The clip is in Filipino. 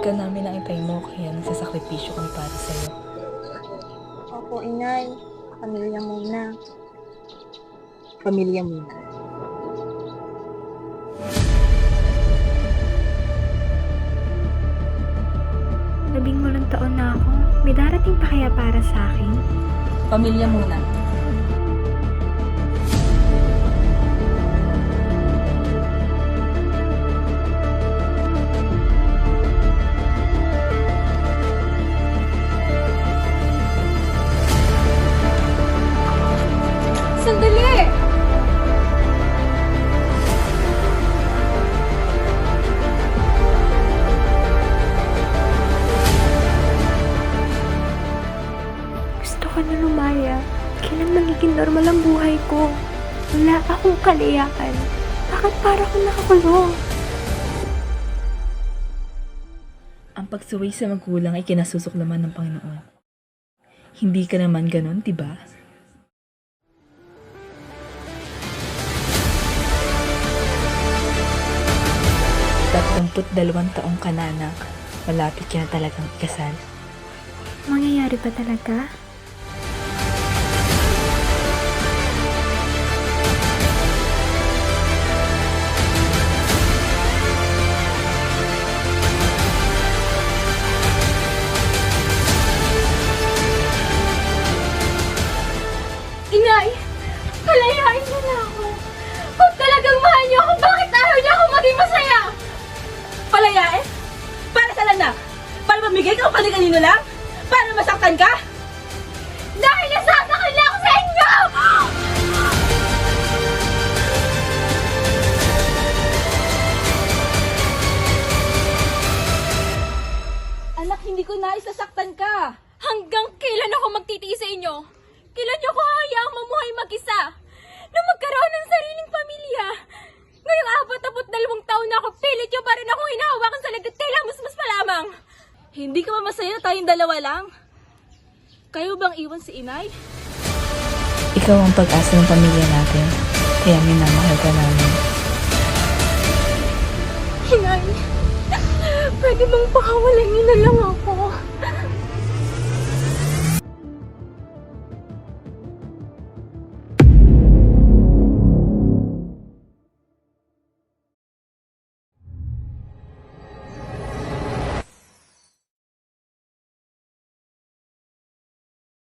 ka namin ang itay mo, kaya nagsasakripisyo kami para sa'yo. Opo, inay. Pamilya muna. Pamilya muna. Labing walong taon na ako. May darating pa kaya para sa akin? Pamilya muna. Sandali! Gusto ko na lumaya. Kailan magiging normal ang buhay ko? Wala akong kalayaan. Bakit para akong nakakulong? Ang pagsuway sa magulang ay kinasusuklaman ng Panginoon. Hindi ka naman ganon, diba? 32 taong ka na, anak. Malapit ka na talagang ikasal. Mangyayari ba talaga? Inay! Palayain niyo na ako! Kung talagang mahal niyo ako, bakit ayaw niyo ako maging masaya? Palayain? Para sa lanak? Para mamigay ka o kanino lang? Para masaktan ka? Dahil nasasakal na ako sa inyo! Anak, hindi ko nais nasaktan ka. Hanggang kailan ako magtitiis sa inyo? Kailan niyo ko hayaang mamuhay mag-isa? Na magkaroon ng sariling pamilya? Ngayong 42 taon na ako, pilit niyo pa rin akong hinahawakan sa lagat kay Lamusmus pa lamang. Hindi ka ba masaya na tayong dalawa lang? Kayo bang iwan si inay? Ikaw ang pag-asa ng pamilya natin, kaya minamahal ka namin. Inay, pwede bang pakawalan niyo na lang ako?